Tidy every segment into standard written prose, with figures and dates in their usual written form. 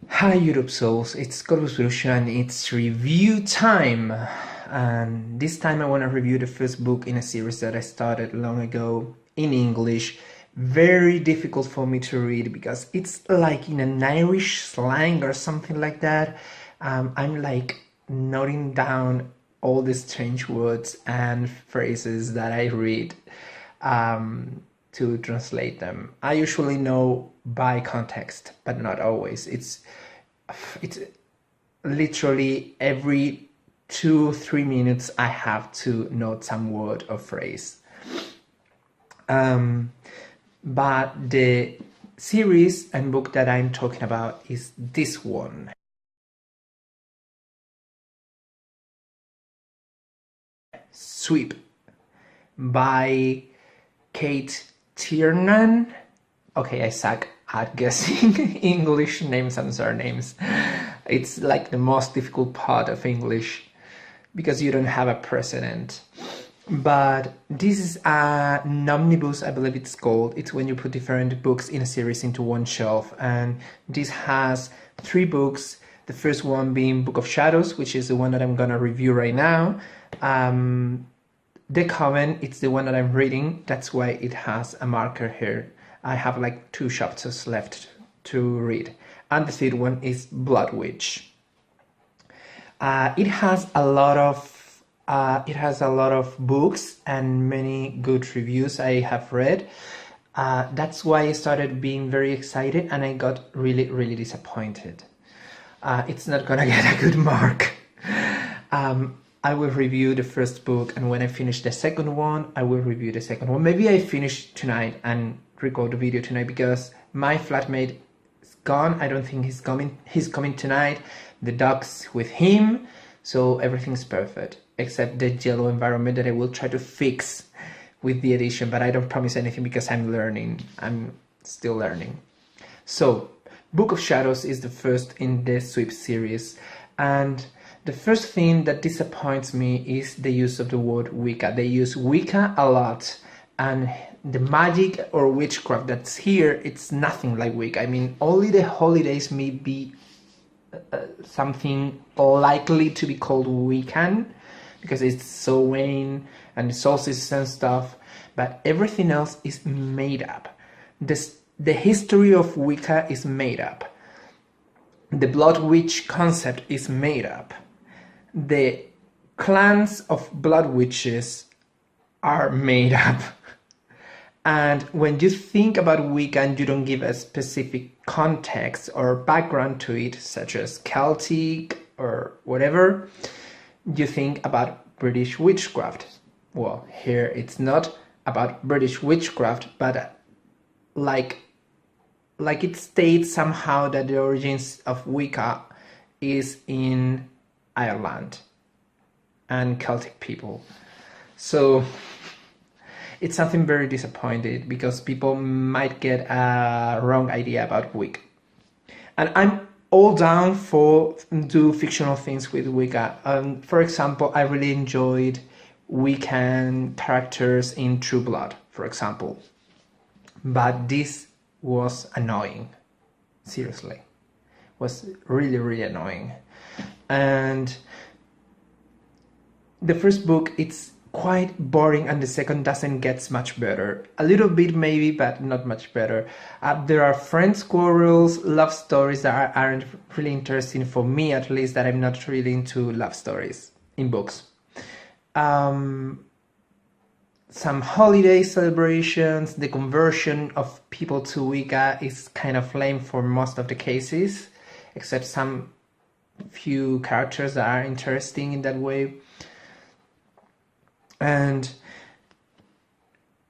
Hi YouTube souls, it's Corvus Bruxo and it's review time. And this time I want to review the first book in a series that I started long ago in English. Very difficult for me to read because it's like in an Irish slang or something like that. I'm like noting down all the strange words and phrases that I read to translate them. I usually know by context, but not always. It's literally every 2-3 minutes I have to note some word or phrase. But the series and book that I'm talking about is this one. Sweep by Cate Tiernan. Okay, I suck at guessing English names and surnames. It's like the most difficult part of English because you don't have a precedent. But this is an omnibus, I believe it's called. It's when you put different books in a series into one shelf. And this has 3 books. The first one being Book of Shadows, which is the one that I'm gonna review right now. The Coven, it's the one that I'm reading. That's why it has a marker here. I have like 2 chapters left to read. And the third one is Blood Witch. It has a lot of books and many good reviews I have read. That's why I started being very excited and I got really disappointed. It's not gonna get a good mark. I will review the first book, and when I finish the second one, I will review the second one. Maybe I finish tonight and record the video tonight because my flatmate is gone. I don't think he's coming tonight. The dog's with him, so everything's perfect except the yellow environment that I will try to fix with the edition, but I don't promise anything because I'm learning. I'm still learning. So Book of Shadows is the first in the Sweep series, and the first thing that disappoints me is the use of the word Wicca. They use Wicca a lot, and the magic or witchcraft that's here, it's nothing like Wicca. I mean, only the holidays may be something likely to be called Wiccan, because it's Samhain and solstices and stuff, but everything else is made up. The history of Wicca is made up. The Blood Witch concept is made up. The clans of blood witches are made up. And when you think about Wicca and you don't give a specific context or background to it, such as Celtic or whatever, you think about British witchcraft. Well, here it's not about British witchcraft, but like it states somehow that the origins of Wicca is in Ireland and Celtic people. So it's something very disappointed because people might get a wrong idea about Wicca. And I'm all down for do fictional things with Wicca. For example, I really enjoyed Wiccan characters in True Blood, for example. But this was annoying. Seriously. Was really annoying. And the first book, it's quite boring, and the second doesn't get much better. A little bit maybe, but not much better. There are friends quarrels, love stories that aren't really interesting for me, at least, that I'm not really into love stories in books. Some holiday celebrations, the conversion of people to Wicca is kind of lame for most of the cases, except some few characters that are interesting in that way. And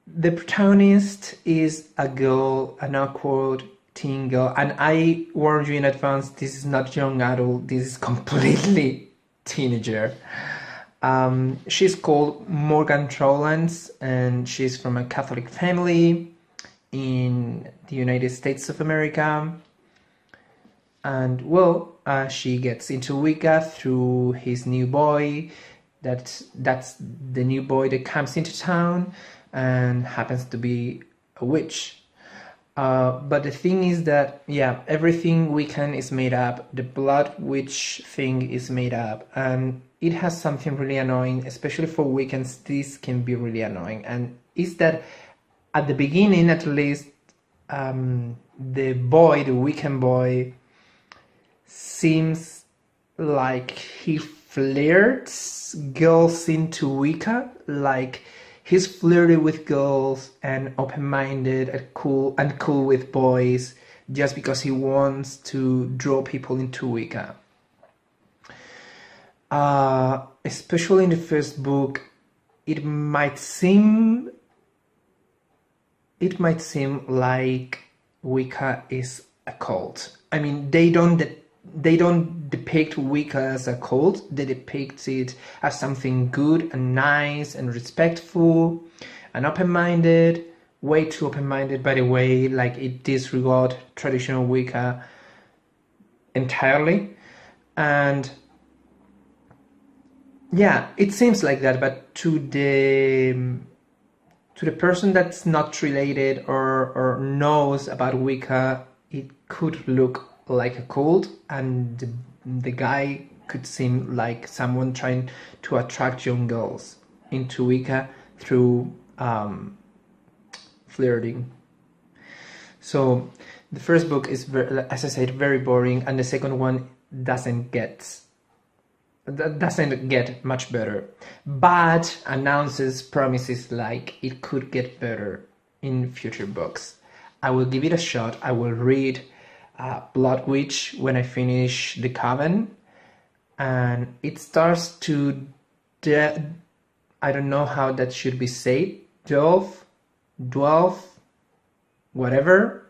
the protagonist is a girl, an awkward teen girl, and I warn you in advance, this is not young adult, this is completely teenager. She's called Morgan Rowlands, and she's from a Catholic family in the United States of America. And well, she gets into Wicca through his new boy. That's the new boy that comes into town and happens to be a witch. But the thing is that, yeah, everything Wiccan is made up. The Blood Witch thing is made up, and it has something really annoying, especially for Wiccans. This can be really annoying, and is that at the beginning, at least, the Wiccan boy, seems like he flirts girls into Wicca, like he's flirty with girls and open-minded and cool with boys just because he wants to draw people into Wicca. Especially in the first book, it might seem like Wicca is a cult. I mean, they don't depict Wicca as a cult. They depict it as something good and nice and respectful and open-minded, way too open-minded, by the way. Like, it disregards traditional Wicca entirely. And yeah, it seems like that, but to the person that's not related or knows about Wicca, it could look like a cult, and the guy could seem like someone trying to attract young girls into Wicca through flirting. So the first book is, as I said, very boring, and the second one doesn't get much better, but announces promises like it could get better in future books. I will give it a shot. I will read Blood Witch when I finish The Coven, and it starts to I don't know how that should be said, delve, whatever.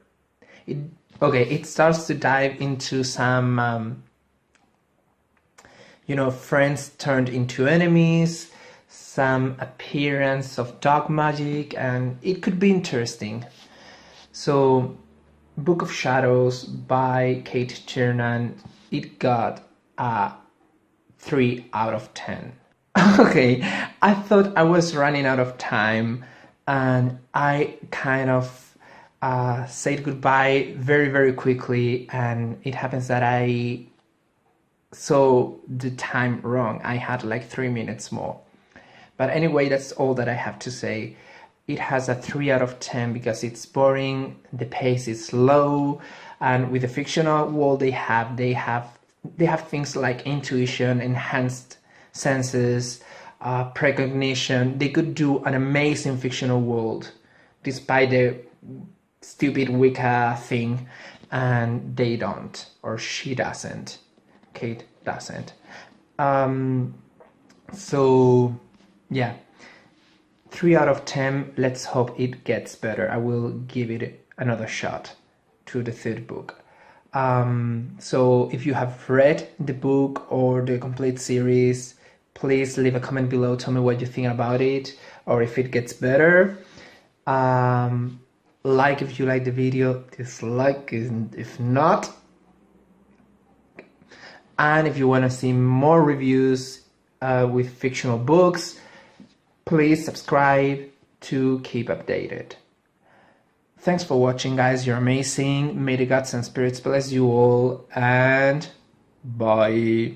It starts to dive into some friends turned into enemies, some appearance of dark magic, and it could be interesting. So, Book of Shadows by Cate Tiernan, it got a 3 out of 10. Okay, I thought I was running out of time, and I kind of said goodbye very, very quickly, and it happens that I saw the time wrong. I had like 3 minutes more. But anyway, that's all that I have to say. It has a 3 out of 10 because it's boring, the pace is slow, and with the fictional world they have things like intuition, enhanced senses, precognition. They could do an amazing fictional world despite the stupid Wicca thing, and they don't, or she doesn't. Cate doesn't. So yeah, 3 out of 10. Let's hope it gets better. I will give it another shot to the third book. So if you have read the book or the complete series, please leave a comment below. Tell me what you think about it, or if it gets better. Like if you like the video, dislike if not. And if you want to see more reviews with fictional books, please subscribe to keep updated. Thanks for watching, guys. You're amazing. May the gods and spirits bless you all, and bye.